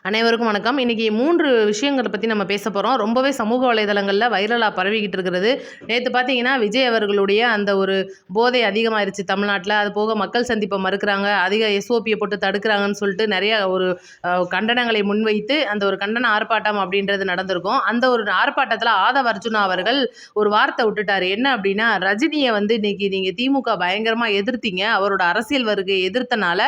அனைவருக்கும் வணக்கம். இன்னைக்கு 3 விஷயங்கள பத்தி நம்ம பேச போறோம். ரொம்பவே சமூக வலைதளங்கள்ல வைரலா பரவிக்கிட்டு இருக்கிறது. நேத்து பார்த்தீங்கன்னா, விஜய் அவர்களுடைய அந்த ஒரு போதை அதிகமாயிருச்சு தமிழ்நாட்ல. அது போக மக்கள் சந்திப்ப மறுக்கிறாங்க. அதிக எஸ்ஓபிய போட்டு தடுக்கிறாங்கன்னு சொல்லிட்டு நெறைய ஒரு கண்டனங்களை முன்வைத்து அந்த ஒரு கண்டன ஆர்ப்பாட்டம் அப்படின்றது நடந்திருக்கும். அந்த ஒரு ஆர்ப்பாட்டத்தில ஆதவ அர்ஜுனா அவர்கள் ஒரு வார்த்தை விட்டுட்டாரு. என்ன அப்படின்னா, ரஜினிய வந்து இன்னைக்கு நீங்க திமுக பயங்கரமா எதிர்த்தீங்க. அவரோட அரசியல் வருகைய எதிர்த்தனால,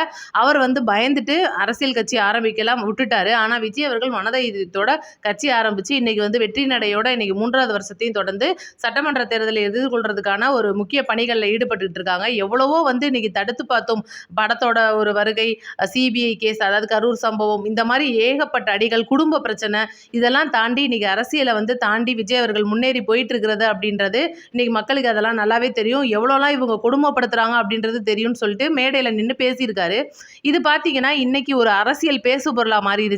அவர் வந்து பயந்துட்டு அரசியல் கட்சி ஆரம்பிக்கலாம் விட்டுட்டாரு. ஆனா விஜய் அவர்கள் மனதைரியத்தோட கட்சி ஆரம்பிச்சு இன்னைக்கு வந்து வெற்றி நடையோட இன்னைக்கு 3வது வருஷத்தையும் தொடர்ந்து சட்டமன்ற தேர்தலை எதிர்கொள்றதுக்கான ஒரு முக்கிய பணிகள்ல ஈடுபட்டுட்டு இருக்காங்க. எவ்வளவோ வந்து இன்னைக்கு தடுத்து பார்த்தோம். படத்தோட ஒரு வருகை, சிபிஐ கேஸ், அதாவது கரூர் சம்பவம், இந்த மாதிரி ஏகப்பட்ட அடிகள், குடும்ப பிரச்சனை, இதெல்லாம் தாண்டி இன்னைக்கு அரசியலை வந்து தாண்டி விஜய் அவர்கள் முன்னேறி போயிட்டு இருக்கிறது அப்படின்றது இன்னைக்கு மக்களுக்கு அதெல்லாம் நல்லாவே தெரியும். எவ்வளோலாம் இவங்க கொடுமைப்படுத்துறாங்க அப்படின்றது தெரியும்னு சொல்லிட்டு மேடையில் நின்று பேசியிருக்காரு. இது பார்த்தீங்கன்னா இன்னைக்கு ஒரு அரசியல் பேசு பொருளா மாறிடுச்சு.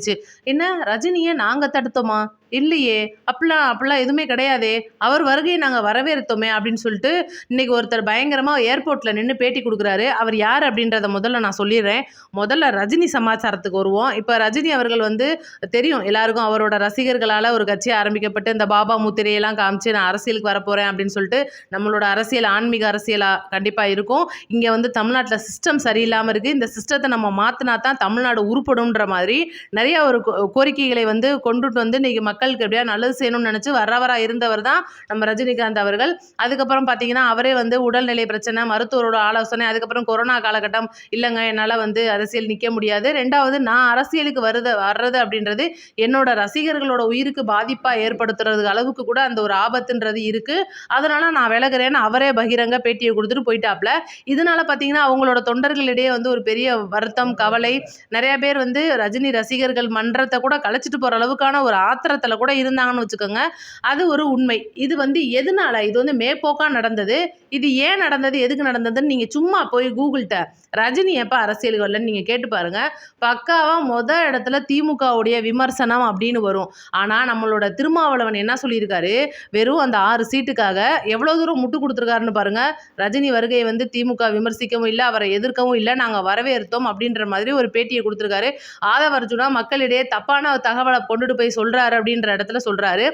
என்ன, ரஜினியை நாங்க தடுத்தோமா? இல்லையே, அப்படிலாம் எதுவுமே கிடையாதே, அவர் வருகையை நாங்கள் வரவேற்றோமே அப்படின்னு சொல்லிட்டு இன்னைக்கு ஒருத்தர் பயங்கரமாக ஏர்போர்ட்டில் நின்று பேட்டி கொடுக்குறாரு. அவர் யார் அப்படின்றத முதல்ல நான் சொல்லிடுறேன். முதல்ல ரஜினி சமாச்சாரத்துக்கு வருவோம். இப்போ ரஜினி அவர்கள் வந்து தெரியும் எல்லாருக்கும், அவரோட ரசிகர்களால் ஒரு கட்சி ஆரம்பிக்கப்பட்டு இந்த பாபா முத்திரையெல்லாம் காமிச்சு நான் அரசியலுக்கு வரப்போகிறேன் அப்படின்னு சொல்லிட்டு நம்மளோட அரசியல் ஆன்மீக அரசியலாக கண்டிப்பாக இருக்கும். இங்கே வந்து தமிழ்நாட்டில் சிஸ்டம் சரியில்லாமல் இருக்குது. இந்த சிஸ்டத்தை நம்ம மாற்றினா தான் தமிழ்நாடு உருப்படும்ன்ற மாதிரி நிறைய ஒரு கோரிக்கைகளை வந்து கொண்டுட்டு வந்து இன்றைக்கி மக்களுக்கு எப்படியா நல்லது செய்யணும்னு நினச்சி வரவராக இருந்தவர் தான் நம்ம ரஜினிகாந்த் அவர்கள். அதுக்கப்புறம் பார்த்தீங்கன்னா அவரே வந்து உடல்நிலை பிரச்சனை, மருத்துவரோட ஆலோசனை, அதுக்கப்புறம் கொரோனா காலகட்டம், இல்லைங்க என்னால் வந்து அரசியல் நிற்க முடியாது, ரெண்டாவது நான் அரசியலுக்கு வர்றது அப்படின்றது என்னோட ரசிகர்களோட உயிருக்கு பாதிப்பாக ஏற்படுத்துறது அளவுக்கு கூட அந்த ஒரு ஆபத்துன்றது இருக்குது, அதனால் நான் விலகிறேன்னு அவரே பகிரங்க பேட்டியை கொடுத்துட்டு போயிட்டாப்ல. இதனால பார்த்தீங்கன்னா அவங்களோட தொண்டர்களிடையே வந்து ஒரு பெரிய வருத்தம், கவலை, நிறைய பேர் வந்து ரஜினி ரசிகர்கள் மன்றத்தை கூட கலைச்சிட்டு போகிற அளவுக்கான ஒரு ஆத்திரத்தில் கூட இருந்தாங்கன்னு வச்சுக்கோங்க. அது ஒரு உண்மை. இது வந்து எதனால, இது வந்து மேற்போக்கா நடந்தது. இது ஏன் நடந்தது, எதுக்கு நடந்ததுன்னு நீங்கள் சும்மா போய் கூகுள்கிட்ட ரஜினி எப்போ அரசியலுக்கு வரலன்னு நீங்கள் கேட்டு பாருங்க. பக்காவாக இடத்துல திமுகவுடைய விமர்சனம் அப்படின்னு வரும். ஆனால் நம்மளோட திருமாவளவன் என்ன சொல்லியிருக்காரு, வெறும் அந்த 6 சீட்டுக்காக எவ்வளோ தூரம் முட்டு கொடுத்துருக்காருன்னு பாருங்க. ரஜினி வருகையை வந்து திமுக விமர்சிக்கவும் இல்லை, அவரை எதிர்க்கவும் இல்லை, நாங்கள் வரவேற்றோம் அப்படின்ற மாதிரி ஒரு பேட்டியை கொடுத்துருக்காரு. ஆதவ அர்ஜுனா மக்களிடையே தப்பான தகவலை கொண்டுட்டு போய் சொல்றாரு அப்படின்ற இடத்துல சொல்றாரு.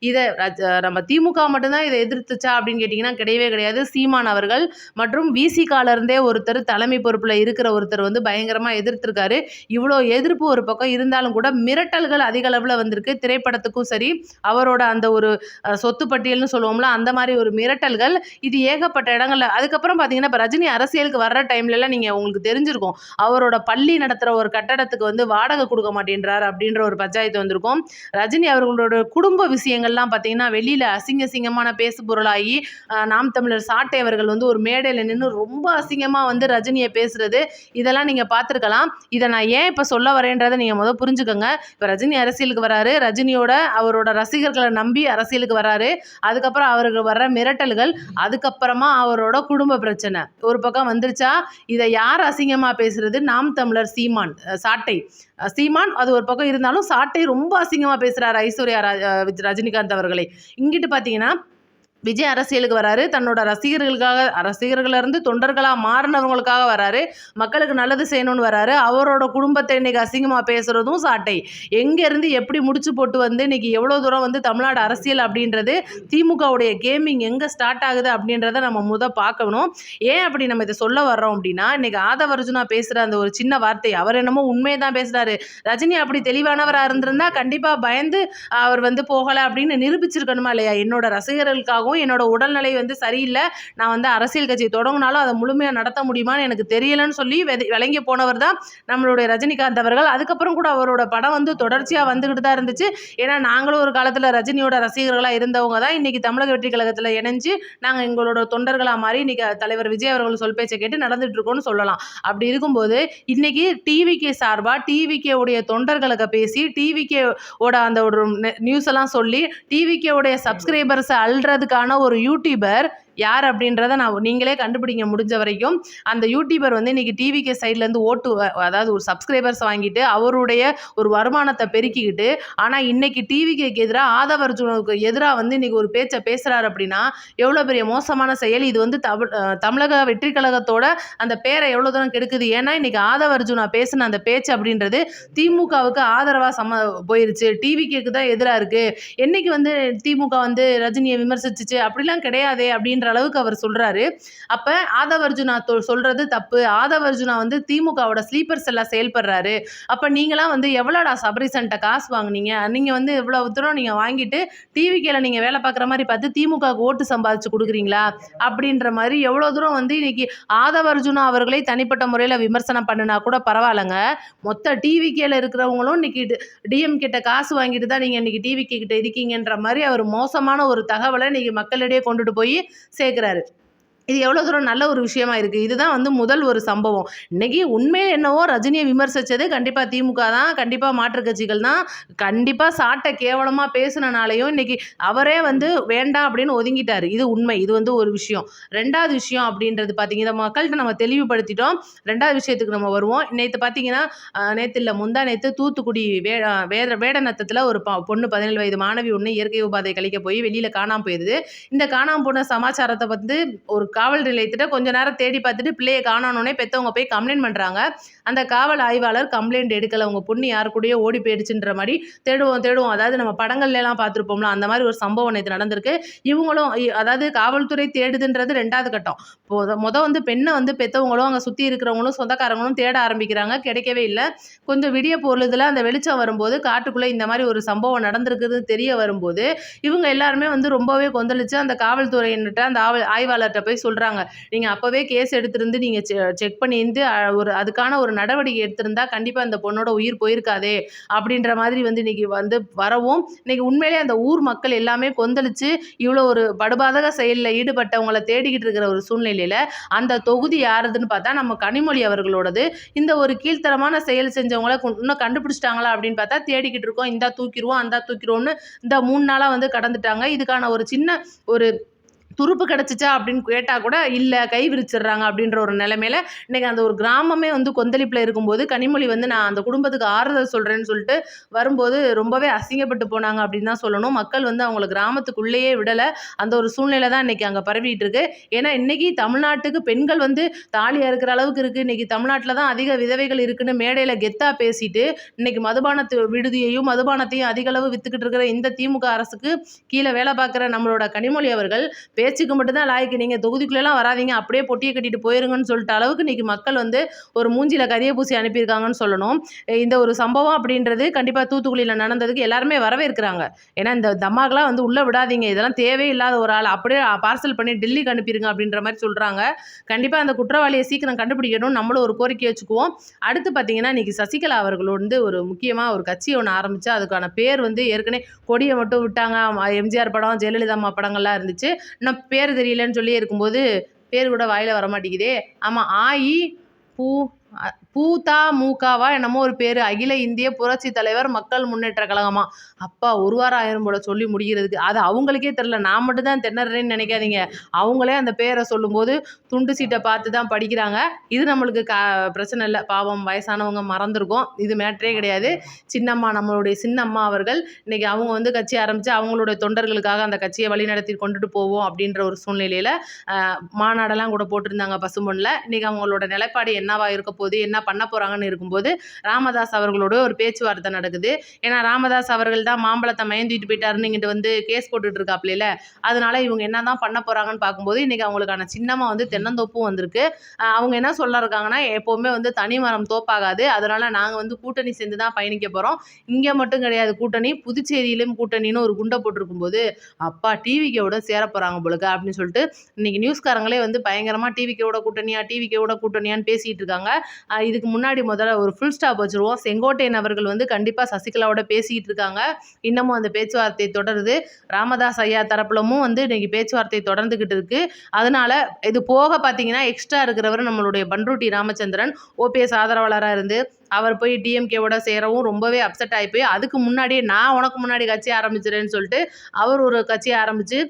இதை நம்ம திமுக மட்டும்தான் இதை எதிர்த்துச்சா அப்படின்னு கேட்டிங்கன்னா கிடையவே கிடையாது. சீமான் அவர்கள் மற்றும் விசிகால இருந்தே ஒருத்தர், தலைமை பொறுப்பில் இருக்கிற ஒருத்தர் வந்து பயங்கரமாக எதிர்த்திருக்காரு. இவ்வளோ எதிர்ப்பு ஒரு பக்கம் இருந்தாலும் கூட மிரட்டல்கள் அதிக அளவில் வந்திருக்கு. திரைப்படத்துக்கும் சரி, அவரோட அந்த ஒரு சொத்து பட்டியல்னு சொல்லுவோம்ல, அந்த மாதிரி ஒரு மிரட்டல்கள் இது ஏகப்பட்ட இடங்கள்ல. அதுக்கப்புறம் பார்த்தீங்கன்னா இப்போ ரஜினி அரசியலுக்கு வர்ற டைம்லலாம் நீங்கள் உங்களுக்கு தெரிஞ்சிருக்கும், அவரோட பள்ளி நடத்துகிற ஒரு கட்டடத்துக்கு வந்து வாடகை கொடுக்க மாட்டேன்றார் அப்படின்ற ஒரு பஞ்சாயத்து வந்திருக்கும். ரஜினி அவர்களோட குடும்ப விஷயங்கள்லாம் பார்த்தீங்கன்னா வெளியில் அசிங்கமான பேசு பொருளாகி நாம் தமிழர் சாட்டை அவர்கள் வந்து ஒரு மேடையில் நின்று ரொம்ப அசிங்கமாக வந்து ரஜினியை பேசுறது, இதெல்லாம் நீங்கள் பார்த்துருக்கலாம். இதை நான் ஏன் இப்போ சொல்ல வரேன்றதை நீங்கள் முதல் புரிஞ்சுக்கோங்க. இப்போ ரஜினி அரசியலுக்கு வராரு, ரஜினியோட அவரோட ரசிகர்களை நம்பி அரசியலுக்கு வராரு. அதுக்கப்புறம் அவருக்கு வர்ற மிரட்டல்கள், அதுக்கப்புறமா அவரோட குடும்ப பிரச்சனை ஒரு பக்கம் வந்துருச்சா, இதை யார் அசிங்கமாக பேசுறது? நாம் தமிழர் சீமான், சாட்டை சீமான் அது ஒரு பக்கம் இருந்தாலும் சாட்டை ரொம்ப அசிங்கமாக பேசுகிறார் ஐஸ்வர்யா ரஜினிகாந்த் அவர்களை. இங்கிட்டு பார்த்தீங்கன்னா விஜய் அரசியலுக்கு வராரு, தன்னோட ரசிகர்களிருந்து தொண்டர்களாக மாறினவங்களுக்காக வராரு, மக்களுக்கு நல்லது செய்யணும்னு வராரு. அவரோட குடும்பத்தை இன்னைக்கு அசிங்கமாக பேசுகிறதும் சாட்டை. எங்கேருந்து எப்படி முடிச்சு போட்டு வந்து இன்னைக்கு எவ்வளோ தூரம் வந்து தமிழ்நாடு அரசியல் அப்படின்றது, திமுகவுடைய கேமிங் எங்கே ஸ்டார்ட் ஆகுது அப்படின்றத நம்ம பார்க்கணும். ஏன் அப்படி நம்ம இதை சொல்ல வர்றோம் அப்படின்னா, இன்னைக்கு ஆதவ அர்ஜுனா பேசுகிற அந்த ஒரு சின்ன வார்த்தை, அவர் என்னமோ உண்மையை தான் பேசுகிறாரு. ரஜினி அப்படி தெளிவானவராக இருந்திருந்தா கண்டிப்பாக பயந்து அவர் வந்து போகலை அப்படின்னு நிரூபிச்சிருக்கணுமா இல்லையா? என்னோட ரசிகர்களுக்காகவும் என்னோட உடல்நிலை வந்து சரியில்லை, நான் வந்து அரசியல் கட்சி தொடங்கினாலும் அதை முழுமையாக நடத்த முடியுமான்னு எனக்கு தெரியலன்னு சொல்லி விளங்கி போனவர் தான் நம்மளுடைய ரஜினிகாந்த் அவர்கள். அதுக்கப்புறம் கூட அவரோட படம் வந்து தொடர்ச்சியாக வந்துக்கிட்டு தான் இருந்துச்சு. ஏன்னா நாங்களும் ஒரு காலத்தில் ரஜினியோட ரசிகர்களாக இருந்தவங்க தான். இன்றைக்கி தமிழக வெற்றி கழகத்தில் இணைஞ்சு நாங்கள் எங்களோட தொண்டர்களாக மாறி இன்றைக்கி தலைவர் விஜய் அவர்கள் சொல் பேச்சை கேட்டு நடந்துட்டு இருக்கோம்னு சொல்லலாம். அப்படி இருக்கும்போது இன்றைக்கி டிவிகே சார்பாக டிவிகே உடைய தொண்டர்களுக்கு பேசி டிவிகே ஓட அந்த ஒரு நியூஸ் எல்லாம் சொல்லி டிவிகே உடைய சப்ஸ்கிரைபர்ஸை அல்றதுக்கான ஒரு யூடியூபர் யார் அப்படின்றத நீங்களே கண்டுபிடிங்க முடிஞ்ச வரைக்கும். அந்த யூடியூபர் வந்து இன்னைக்கு டிவிகே சைட்லேருந்து அதாவது ஒரு சப்ஸ்கிரைபர்ஸ் வாங்கிட்டு அவருடைய ஒரு வருமானத்தை பெருக்கிக்கிட்டு, ஆனால் இன்னைக்கு டிவிகேக்கு எதிராக ஆதவ அர்ஜுனுக்கு எதிராக வந்து இன்னைக்கு ஒரு பேச்சை பேசுகிறாரு அப்படின்னா எவ்வளோ பெரிய மோசமான செயல் இது. வந்து தமிழக வெற்றி கழகத்தோட அந்த பேரை எவ்வளோ தூரம் கெடுக்குது. ஏன்னா இன்னைக்கு ஆதவ அர்ஜுனா பேசின அந்த பேச்சு அப்படின்றது திமுகவுக்கு ஆதரவாக போயிருச்சு, டிவிகேக்கு தான் எதிராக இருக்கு. என்னைக்கு வந்து திமுக வந்து ரஜினியை விமர்சிச்சுச்சு அப்படிலாம் கிடையாதே அப்படின்ற அளவுக்கு அவர் சொல்றாரு. அப்ப ஆதவ அர்ஜுனா சொல்றது தப்பு. ஆதவ அர்ஜுனா வந்து திமுகவோட ஸ்லீப்பர்ஸ் எல்லாம் செயல்படுறாரு. அப்ப நீங்களாம் வந்து எவ்வளோடா சபரிசன்ட்ட காசு வாங்குனீங்க? நீங்க வந்து இவ்வளவு தூரம் நீங்க வாங்கிட்டு டிவிகேல நீங்க வேலை பார்க்குற மாதிரி பார்த்து திமுகவுக்கு ஓட்டு சம்பாதிச்சு கொடுக்குறீங்களா அப்படின்ற மாதிரி எவ்வளோ தூரம் வந்து இன்னைக்கு ஆதவ அர்ஜுனா அவர்களை தனிப்பட்ட முறையில் விமர்சனம் பண்ணினா கூட பரவாயில்லைங்க. மொத்த டிவிகேல இருக்கிறவங்களும் இன்னைக்கு டிஎம் கிட்ட காசு வாங்கிட்டு தான் நீங்கள் இன்னைக்கு டிவிகே கிட்ட இருக்கீங்கன்ற மாதிரி அவர் மோசமான ஒரு தகவலை இன்னைக்கு மக்களிடையே கொண்டுட்டு போய் சேர்க்குறாரு. இது எவ்வளோ தூரம் நல்ல ஒரு விஷயமா இருக்குது. இதுதான் வந்து முதல் ஒரு சம்பவம். இன்றைக்கி உண்மையில் என்னவோ ரஜினியை விமர்சித்தது கண்டிப்பாக திமுக தான், கண்டிப்பாக மாற்றுக் கட்சிகள் தான். கண்டிப்பாக சாட்டை கேவலமாக பேசுனனாலையும் இன்றைக்கி அவரே வந்து வேண்டாம் அப்படின்னு ஒதுங்கிட்டார். இது உண்மை. இது வந்து ஒரு விஷயம். ரெண்டாவது விஷயம் அப்படின்றது பார்த்திங்கன்னா, இதை மக்கள்கிட்ட நம்ம தெளிவுபடுத்திட்டோம். ரெண்டாவது விஷயத்துக்கு நம்ம வருவோம். நேற்று பார்த்திங்கன்னா, நேற்று இல்லை முந்தா நேற்று தூத்துக்குடி வேடநத்தத்தில் ஒரு பொண்ணு 17 வயது மாணவி ஒன்று இயற்கை உபாதை கழிக்க போய் வெளியில் காணாமல் போயிடுது. இந்த காணாமல் போன சமாச்சாரத்தை வந்து ஒரு காவல் நிலையத்திட்ட கொஞ்ச நேரம் தேடி பார்த்துட்டு பிள்ளையை காணோன்னே பெற்றவங்க போய் கம்ப்ளைண்ட் பண்ணுறாங்க. அந்த காவல் ஆய்வாளர் கம்ப்ளைண்ட் எடுக்கலை, உங்கள் பொண்ணு யாரு கூடயோ ஓடி போயிடுச்சுன்ற மாதிரி தேடுவோம். அதாவது நம்ம படங்கள்லாம் பார்த்துருப்போம்ல, அந்த மாதிரி ஒரு சம்பவம் நேற்று நடந்திருக்கு. இவங்களும் அதாவது காவல்துறை தேடுதுன்றது ரெண்டாவது கட்டம். வந்து பெண்ணை வந்து பெற்றவங்களும் அங்கே சுற்றி இருக்கிறவங்களும் சொந்தக்காரங்களும் தேட ஆரம்பிக்கிறாங்க. கிடைக்கவே இல்லை. கொஞ்சம் விடிய பொழுதுல அந்த வெளிச்சம் வரும்போது காட்டுக்குள்ளே இந்த மாதிரி ஒரு சம்பவம் நடந்திருக்குது தெரிய வரும்போது இவங்க எல்லாருமே வந்து ரொம்பவே கொந்தளிச்சு அந்த காவல்துறையின்ட்ட அந்த ஆய்வாளர்கிட்ட போய் சொல்கிறாங்க, நீங்கள் அப்போவே கேஸ் எடுத்திருந்து நீங்கள் செக் பண்ணியிருந்து அதுக்கான ஒரு நடவடிக்கை எடுத்திருந்தா கண்டிப்பாக அந்த பொண்ணோட உயிர் போயிருக்காதே அப்படின்ற மாதிரி வந்து இன்றைக்கி வந்து வரவும் இன்றைக்கி உண்மையிலே அந்த ஊர் மக்கள் எல்லாமே கொந்தளிச்சு இவ்வளோ ஒரு படுபாதக செயலில் ஈடுபட்டவங்களை தேடிக்கிட்டு இருக்கிற ஒரு சூழ்நிலையில் அந்த தொகுதி யாருதுன்னு பார்த்தா நம்ம கனிமொழி அவர்களோடது. இந்த ஒரு கீழ்த்தரமான செயல் செஞ்சவங்களை இன்னும் கண்டுபிடிச்சிட்டாங்களா அப்படின்னு பார்த்தா தேடிக்கிட்டு இருக்கோம். இந்தா தூக்கிடுவோம் அந்த தூக்கிடுவோம்னு இந்த 3 நாளாக வந்து கடந்துட்டாங்க. இதுக்கான ஒரு சின்ன ஒரு துருப்பு கிடச்சிச்சா அப்படின்னு கேட்டால் கூட இல்லை, கை விரிச்சிடுறாங்க அப்படின்ற ஒரு நிலைமையில இன்றைக்கி அந்த ஒரு கிராமமே வந்து கொந்தளிப்பில் இருக்கும்போது கனிமொழி வந்து நான் அந்த குடும்பத்துக்கு ஆறுதல் சொல்கிறேன்னு சொல்லிட்டு வரும்போது ரொம்பவே அசிங்கப்பட்டு போனாங்க அப்படின்னு தான் சொல்லணும். மக்கள் வந்து அவங்கள கிராமத்துக்குள்ளேயே விடலை. அந்த ஒரு சூழ்நிலை தான் இன்றைக்கி அங்கே பரவிட்டு இருக்கு. ஏன்னா இன்றைக்கி தமிழ்நாட்டுக்கு பெண்கள் வந்து தாலியாக இருக்கிற அளவுக்கு இருக்குது. இன்றைக்கி தமிழ்நாட்டில் தான் அதிக விதவைகள் இருக்குன்னு மேடையில் கெத்தாக பேசிட்டு இன்றைக்கி விடுதியையும் மதுபானத்தையும் அதிக அளவு வித்துக்கிட்டு இருக்கிற இந்த திமுக அரசுக்கு கீழே வேலை பார்க்குற நம்மளோட கனிமொழி அவர்கள் பேச்சுக்கு மட்டும்தான் லாய்க்கு, நீங்கள் தொகுதிக்குள்ளெல்லாம் வராதிங்க, அப்படியே பொட்டியை கட்டிட்டு போயிருங்கன்னு சொல்லிட்ட அளவுக்கு இன்றைக்கி மக்கள் வந்து ஒரு மூஞ்சியில் கரிய பூசி அனுப்பியிருக்காங்கன்னு சொல்லணும். இந்த ஒரு சம்பவம் அப்படின்றது கண்டிப்பாக தூத்துக்குடியில் நடந்ததுக்கு எல்லாருமே வரவேற்கிறாங்க. ஏன்னா இந்த தம்மாக்கெலாம் வந்து உள்ளே விடாதீங்க, இதெல்லாம் தேவையில்லாத ஒரு ஆள், அப்படியே பார்சல் பண்ணி டெல்லிக்கு அனுப்பிடுங்க அப்படின்ற மாதிரி சொல்கிறாங்க. கண்டிப்பாக அந்த குற்றவாளியை சீக்கிரம் கண்டுபிடிக்கணும், நம்மளும் ஒரு கோரிக்கை வச்சுக்குவோம். அடுத்து பார்த்தீங்கன்னா இன்றைக்கி சசிகலா அவர்கள் வந்து ஒரு முக்கியமாக ஒரு கட்சி ஒன்று ஆரம்பித்து அதுக்கான பேர் வந்து ஏற்கனவே கொடியை மட்டும் விட்டாங்க. எம்ஜிஆர் படம் ஜெயலலிதா அம்மா படங்கள்லாம் இருந்துச்சு. இன்னும் பேர் தெரியலன்னு சொல்லி இருக்கும்போது பேர் கூட வாயில் வரமாட்டேங்குதே. ஆமாம், பூ பூதா மூகாவா என்னமோ ஒரு பேர், அகில இந்திய புரட்சி தலைவர் மக்கள் முன்னேற்ற கழகமா. அப்பா ஒரு வாரம் ஆயிரம் போல சொல்லி முடிகிறதுக்கு. அது அவங்களுக்கே தெரில, நான் மட்டும் தான் திணறேன்னு நினைக்காதீங்க. அவங்களே அந்த பேரை சொல்லும்போது துண்டு சீட்டை பார்த்து தான் படிக்கிறாங்க. இது நம்மளுக்கு பிரச்சனை இல்லை, பாவம் வயசானவங்க மறந்துருக்கோம், இது மேட்டரே கிடையாது. சின்னம்மா, நம்மளுடைய சின்னம்மா அவர்கள் இன்னைக்கு அவங்க வந்து கட்சி ஆரம்பித்து அவங்களுடைய தொண்டர்களுக்காக அந்த கட்சியை வழிநடத்தி கொண்டுட்டு போவோம் அப்படின்ற ஒரு சூழ்நிலையில் மாநாடெல்லாம் கூட போட்டிருந்தாங்க பசும்பொன்னில். இன்றைக்கி அவங்களோட நிலைப்பாடு என்னவா இருக்க போகுது, என்ன பண்ண போகிறாங்கன்னு இருக்கும்போது ராமதாஸ் அவர்களோட ஒரு பேச்சுவார்த்தை நடக்குது. ஏன்னா ராமதாஸ் அவர்கள் தான் மாம்பழத்தை மயந்திட்டு போயிட்டாருன்னு இங்கிட்டு வந்து கேஸ் போட்டுட்டு இருக்காப்ல. அதனால இவங்க என்ன தான் பண்ண போகிறாங்கன்னு பார்க்கும்போது இன்றைக்கி அவங்களுக்கான சின்னமாக வந்து தென்னந்தோப்பும் வந்திருக்கு. அவங்க என்ன சொல்ல இருக்காங்கன்னா, எப்போவுமே வந்து தனி மரம் தோப்பாகாது, அதனால் நாங்கள் வந்து கூட்டணி சேர்ந்து தான் பயணிக்க போகிறோம். இங்கே மட்டும் கிடையாது கூட்டணி, புதுச்சேரியிலும் கூட்டணின்னு ஒரு குண்டை போட்டிருக்கும்போது அப்பா டிவிக்கோட சேர போகிறாங்க போலுக்கு அப்படின்னு சொல்லிட்டு இன்றைக்கி நியூஸ்காரங்களே வந்து பயங்கரமாக டிவிக்கோட கூட்டணியான்னு பேசிகிட்டு இருக்காங்க. இதுக்கு முன்னாடி முதல்ல ஒரு ஃபுல் ஸ்டாப் வச்சுருவோம். செங்கோட்டையன் அவர்கள் வந்து கண்டிப்பாக சசிகலாவோட பேசிக்கிட்டு இருக்காங்க. இன்னமும் அந்த பேச்சுவார்த்தை தொடருது. ராமதாஸ் ஐயா தரப்புலமும் வந்து இன்றைக்கி பேச்சுவார்த்தை தொடர்ந்துக்கிட்டு இருக்குது. அதனால் இது போக பார்த்தீங்கன்னா எக்ஸ்ட்ரா இருக்கிறவர் நம்மளுடைய பன்ருட்டி ராமச்சந்திரன் ஓபிஎஸ் ஆதரவாளராக இருந்து அவர் போய் டிஎம்கேவோட சேரவும் ரொம்பவே அப்செட் ஆகி போய் அதுக்கு முன்னாடியே நான் உனக்கு முன்னாடி கட்சி ஆரம்பிச்சிடறேன்னு சொல்லிட்டு அவர் ஒரு கட்சியை ஆரம்பித்து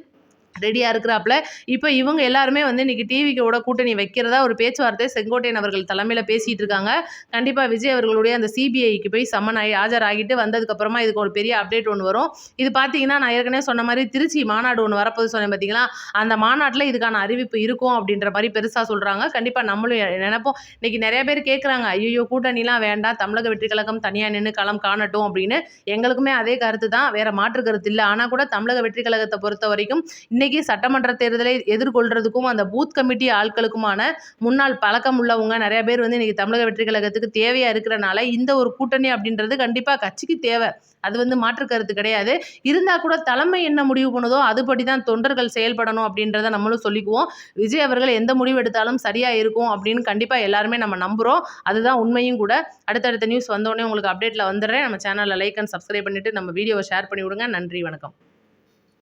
ரெடியா இருக்கிறாப்புல. இப்ப இவங்க எல்லாருமே வந்து இன்னைக்கு டிவிக்கோட கூட்டணி வைக்கிறதா ஒரு பேச்சுவார்த்தை செங்கோட்டையன் அவர்கள் தலைமையில பேசிட்டு இருக்காங்க. கண்டிப்பா விஜய் அவர்களுடைய அந்த சிபிஐக்கு போய் சம்மன் ஆஜராகிட்டு வந்ததுக்கப்புறமா இதுக்கு ஒரு பெரிய அப்டேட் ஒண்ணு வரும். இது பார்த்தீங்கன்னா, நான் ஏற்கனவே சொன்ன மாரி திருச்சி மாநாடு ஒண்ணு வரப்போகுது சொன்னேன் பார்த்தீங்களா? அந்த மாநாட்ல இதுக்கான அறிவிப்பு இருக்கும் அப்படின்ற மாரி பெருசா சொல்றாங்க. கண்டிப்பா நம்மளும் நெனைப்போம். இன்னைக்கு நெறைய பேர் கேட்குறாங்க, "ஐய்யய்யோ! கூட்டணிலாம் வேண்டாம். தமிழக வெற்றி கழகம் தனியா நின்னு களம் காணட்டும்" அப்படின்னு. எங்களுக்குமே அதே கருத்து தான். வேற மாற்று கருத்து இல்ல. ஆனா கூட தமிழக வெற்றி கழகத்த பொறுத்தவரைக்கும் இன்னைக்கு சட்டமன்ற தேர்தலை எதிர்கொள்றதுக்கும் அந்த பூத் கமிட்டி ஆட்களுக்குமான முன்னாள் பழக்கம் உள்ளவங்க நிறைய பேர் வந்து இன்னைக்கு தமிழக வெற்றி கழகத்துக்கு தேவையா இருக்கிறனால இந்த ஒரு கூட்டணி அப்படின்றது கண்டிப்பா கட்சிக்கு தேவை. அது வந்து மாற்று கருத்து கிடையாது. இருந்தா கூட தலைமை என்ன முடிவு பண்ணுதோ அதுபடி தான் தொண்டர்கள் செயல்படணும் அப்படின்றத நம்மளும் சொல்லிக்குவோம். விஜய் அவர்கள் எந்த முடிவு எடுத்தாலும் சரியா இருக்கும் அப்படின்னு கண்டிப்பா எல்லாருமே நம்ம நம்புறோம். அதுதான் உண்மையும் கூட. அடுத்தடுத்த நியூஸ் வந்தோடனே உங்களுக்கு அப்டேட்ல வந்துடுறேன். நம்ம சேனலை லைக் அண்ட் சப்ஸ்கிரைப் பண்ணிட்டு நம்ம வீடியோவை ஷேர் பண்ணி விடுங்க. நன்றி, வணக்கம்.